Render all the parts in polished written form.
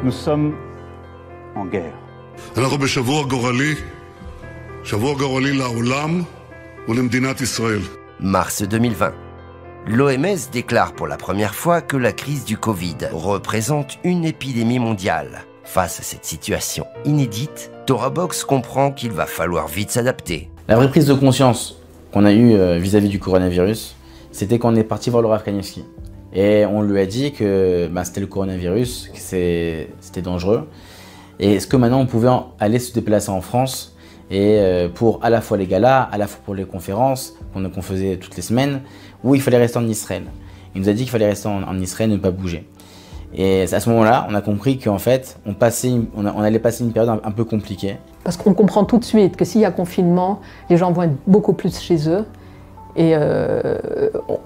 Nous sommes en guerre. אנחנו בשבוע גורלי, שבוע גורלי לעולם ולמדינת ישראל. Mars 2020. L'OMS déclare pour la première fois que la crise du Covid représente une épidémie mondiale. Face à cette situation inédite, TorahBox comprend qu'il va falloir vite s'adapter. La vraie prise de conscience qu'on a eue vis-à-vis du coronavirus, c'était qu'on est parti voir le Rav Kanievski. Et on lui a dit que c'était le coronavirus, que c'était dangereux. Et est-ce que maintenant on pouvait aller se déplacer en France et pour à la fois les galas, à la fois pour les conférences qu'on faisait toutes les semaines, ou il fallait rester en Israël. Il nous a dit qu'il fallait rester en Israël et ne pas bouger. Et à ce moment-là, on a compris qu'en fait, on allait passer une période un peu compliquée. Parce qu'on comprend tout de suite que s'il y a confinement, les gens vont être beaucoup plus chez eux. Et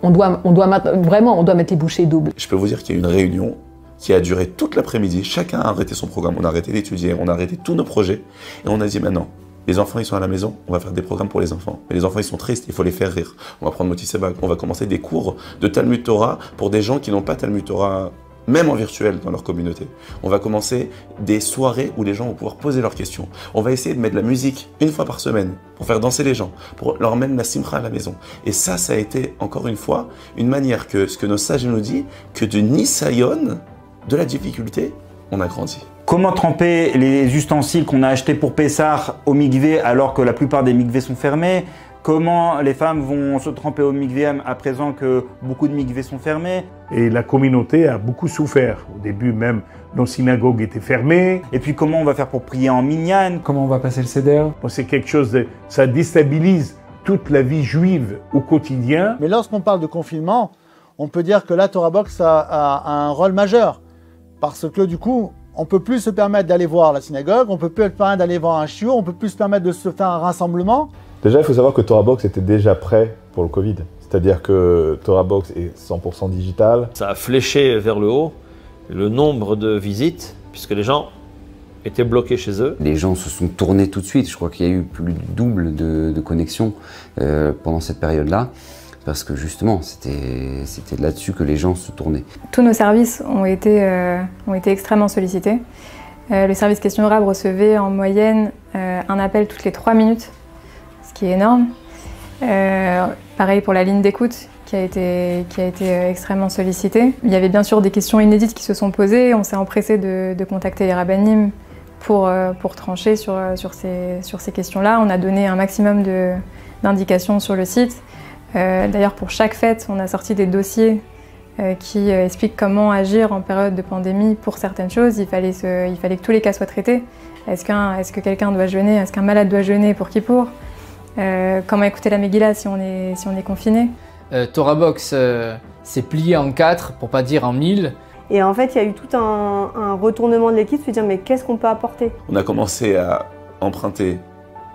on doit mettre les bouchées doubles. Je peux vous dire qu'il y a eu une réunion qui a duré toute l'après-midi. Chacun a arrêté son programme, on a arrêté d'étudier, on a arrêté tous nos projets. Et on a dit maintenant, les enfants ils sont à la maison, on va faire des programmes pour les enfants. Mais les enfants ils sont tristes, il faut les faire rire. On va prendre Moti Sebag, on va commencer des cours de Talmud Torah pour des gens qui n'ont pas Talmud Torah, même en virtuel dans leur communauté. On va commencer des soirées où les gens vont pouvoir poser leurs questions. On va essayer de mettre de la musique une fois par semaine pour faire danser les gens, pour leur mettre la simcha à la maison. Et ça a été encore une fois une manière que, ce que nos sages nous disent, que du nisayon, de la difficulté, on a grandi. Comment tremper les ustensiles qu'on a achetés pour Pessah au mikvé alors que la plupart des mikvés sont fermés? Comment les femmes vont se tremper au mikvé à présent que beaucoup de mikvés sont fermés? Et la communauté a beaucoup souffert. Au début, même, nos synagogues étaient fermées. Et puis comment on va faire pour prier en minyan? Comment on va passer le seder? C'est quelque chose de... Ça déstabilise toute la vie juive au quotidien. Mais lorsqu'on parle de confinement, on peut dire que la TorahBox a un rôle majeur. Parce que du coup, on ne peut plus se permettre d'aller voir la synagogue, on ne peut plus se permettre d'aller voir un shiur, on ne peut plus se permettre de se faire un rassemblement. Déjà, il faut savoir que TorahBox était déjà prêt pour le Covid. C'est-à-dire que TorahBox est 100% digital. Ça a fléché vers le haut le nombre de visites, puisque les gens étaient bloqués chez eux. Les gens se sont tournés tout de suite. Je crois qu'il y a eu plus du double de connexions pendant cette période-là. Parce que justement, c'était là-dessus que les gens se tournaient. Tous nos services ont été extrêmement sollicités. Le service Question Rab recevait en moyenne un appel toutes les 3 minutes, ce qui est énorme. Pareil pour la ligne d'écoute qui a été extrêmement sollicitée. Il y avait bien sûr des questions inédites qui se sont posées. On s'est empressé de contacter les rabbinim pour trancher sur ces questions-là. On a donné un maximum d'indications sur le site. D'ailleurs, pour chaque fête, on a sorti des dossiers qui expliquent comment agir en période de pandémie pour certaines choses. Il fallait que tous les cas soient traités. Est-ce que quelqu'un doit jeûner? Est-ce qu'un malade doit jeûner pour Kippour? Comment écouter la Megillah si on est confiné? TorahBox s'est plié en 4, pour pas dire en 1000. Et en fait, il y a eu tout un retournement de l'équipe, se dire mais qu'est-ce qu'on peut apporter? On a commencé à emprunter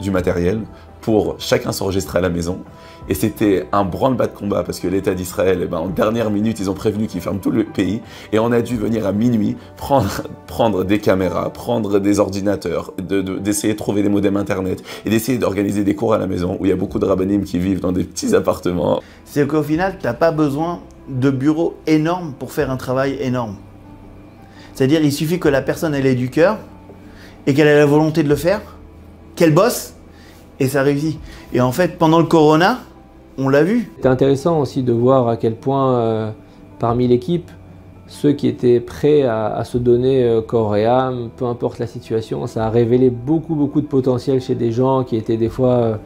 du matériel pour chacun s'enregistrer à la maison. Et c'était un branle-bas de combat parce que l'État d'Israël, en dernière minute, ils ont prévenu qu'ils ferment tout le pays. Et on a dû venir à minuit prendre des caméras, prendre des ordinateurs, d'essayer de trouver des modems internet et d'essayer d'organiser des cours à la maison où il y a beaucoup de rabbinim qui vivent dans des petits appartements. C'est qu'au final, tu n'as pas besoin de bureaux énormes pour faire un travail énorme. C'est-à-dire, il suffit que la personne elle ait du cœur et qu'elle ait la volonté de le faire, qu'elle bosse et ça réussit. Et en fait, pendant le corona, on l'a vu. C'était intéressant aussi de voir à quel point, parmi l'équipe, ceux qui étaient prêts à se donner corps et âme, peu importe la situation, ça a révélé beaucoup de potentiel chez des gens qui étaient des fois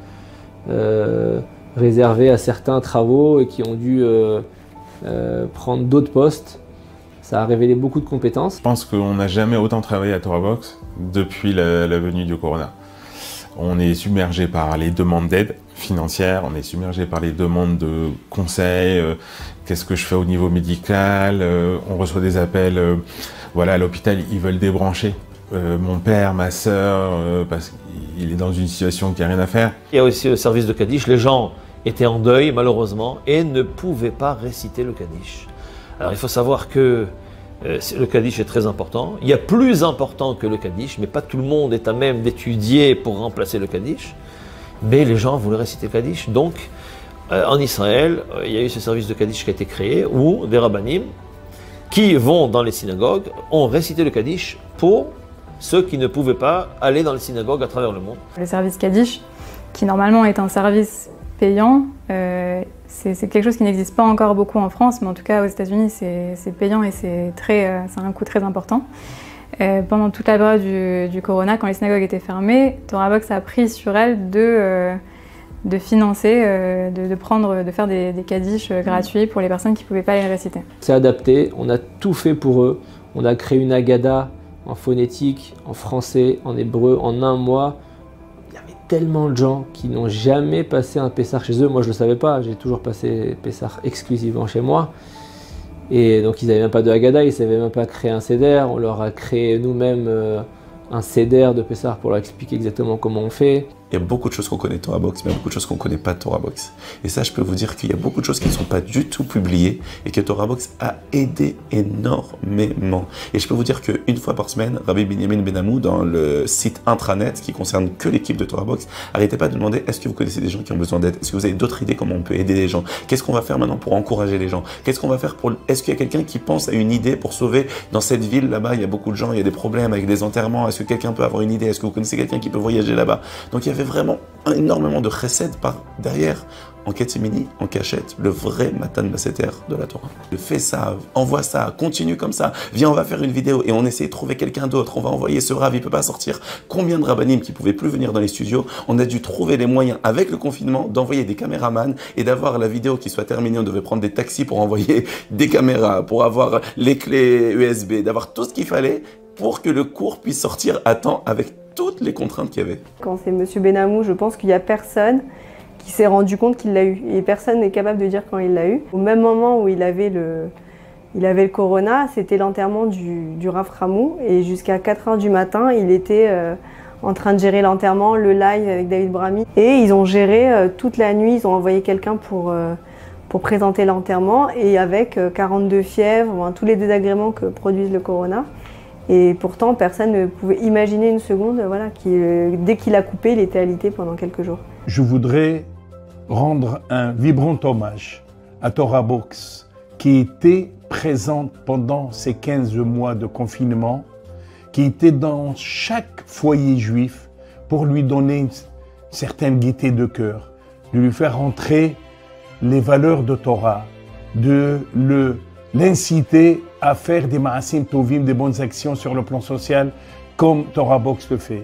réservés à certains travaux et qui ont dû prendre d'autres postes. Ça a révélé beaucoup de compétences. Je pense qu'on n'a jamais autant travaillé à TorahBox depuis la venue du corona. On est submergé par les demandes d'aide financière, on est submergé par les demandes de conseils, qu'est-ce que je fais au niveau médical, on reçoit des appels, voilà, à l'hôpital, ils veulent débrancher mon père, ma sœur, parce qu'il est dans une situation qui n'a rien à faire. Il y a aussi le service de Kaddish, les gens étaient en deuil malheureusement et ne pouvaient pas réciter le Kaddish. Alors il faut savoir que le Kaddish est très important. Il y a plus important que le Kaddish, mais pas tout le monde est à même d'étudier pour remplacer le Kaddish. Mais les gens voulaient réciter le Kaddish. Donc, en Israël, il y a eu ce service de Kaddish qui a été créé, où des rabbanim qui vont dans les synagogues ont récité le Kaddish pour ceux qui ne pouvaient pas aller dans les synagogues à travers le monde. Le service Kaddish, qui normalement est un service payant, c'est quelque chose qui n'existe pas encore beaucoup en France, mais en tout cas aux États-Unis c'est payant et c'est un coût très important. Pendant toute la période du Corona, quand les synagogues étaient fermées, Torah Box a pris sur elle de financer, de faire des Kaddish gratuits pour les personnes qui ne pouvaient pas les réciter. C'est adapté, on a tout fait pour eux. On a créé une Agada en phonétique, en français, en hébreu, en un mois. Il y avait tellement de gens qui n'ont jamais passé un Pessah chez eux. Moi, je ne le savais pas, j'ai toujours passé Pessah exclusivement chez moi. Et donc, ils n'avaient même pas de Agada, ils ne savaient même pas créer un Seder. On leur a créé nous-mêmes un Seder de Pessah pour leur expliquer exactement comment on fait. Il y a beaucoup de choses qu'on connaît de Torah Box, mais il y a beaucoup de choses qu'on ne connaît pas de Torah Box. Et ça, je peux vous dire qu'il y a beaucoup de choses qui ne sont pas du tout publiées et que Torah Box a aidé énormément. Et je peux vous dire qu'une fois par semaine, Rabbi Binyamin Ben-Amou, dans le site intranet qui concerne que l'équipe de Torah Box, arrêtez pas de demander est-ce que vous connaissez des gens qui ont besoin d'aide? Est-ce que vous avez d'autres idées comment on peut aider les gens? Qu'est-ce qu'on va faire maintenant pour encourager les gens? Qu'est-ce qu'on va faire pour... Est-ce qu'il y a quelqu'un qui pense à une idée pour sauver dans cette ville là-bas? Il y a beaucoup de gens, il y a des problèmes avec des enterrements. Est-ce que quelqu'un peut avoir une idée? Est-ce que vous connaissez quelqu'un qui peut voyager là-bas? Donc il y avait vraiment énormément de chesed par derrière, en catimini, en cachette, le vrai Matan Basseter de la Torah. Fais ça, envoie ça, continue comme ça, viens on va faire une vidéo et on essaie de trouver quelqu'un d'autre, on va envoyer ce Rav, il peut pas sortir. Combien de rabbanim qui pouvaient plus venir dans les studios, on a dû trouver les moyens avec le confinement d'envoyer des caméramans et d'avoir la vidéo qui soit terminée, on devait prendre des taxis pour envoyer des caméras, pour avoir les clés USB, d'avoir tout ce qu'il fallait pour que le cours puisse sortir à temps avec toutes les contraintes qu'il y avait. Quand c'est Monsieur Ben-Amou, je pense qu'il n'y a personne qui s'est rendu compte qu'il l'a eu. Et personne n'est capable de dire quand il l'a eu. Au même moment où il avait le Corona, c'était l'enterrement du Rav Ramou. Et jusqu'à 4 h du matin, il était en train de gérer l'enterrement, le live avec David Brahmi. Et ils ont géré toute la nuit, ils ont envoyé quelqu'un pour présenter l'enterrement. Et avec 42 fièvres, tous les désagréments que produisent le Corona. Et pourtant, personne ne pouvait imaginer une seconde, voilà, dès qu'il a coupé, il était alité pendant quelques jours. Je voudrais rendre un vibrant hommage à Torah Box, qui était présente pendant ces 15 mois de confinement, qui était dans chaque foyer juif pour lui donner une certaine gaieté de cœur, de lui faire entrer les valeurs de Torah, de l'inciter à faire des ma'asim tovim, des bonnes actions sur le plan social, comme Torah Box le fait.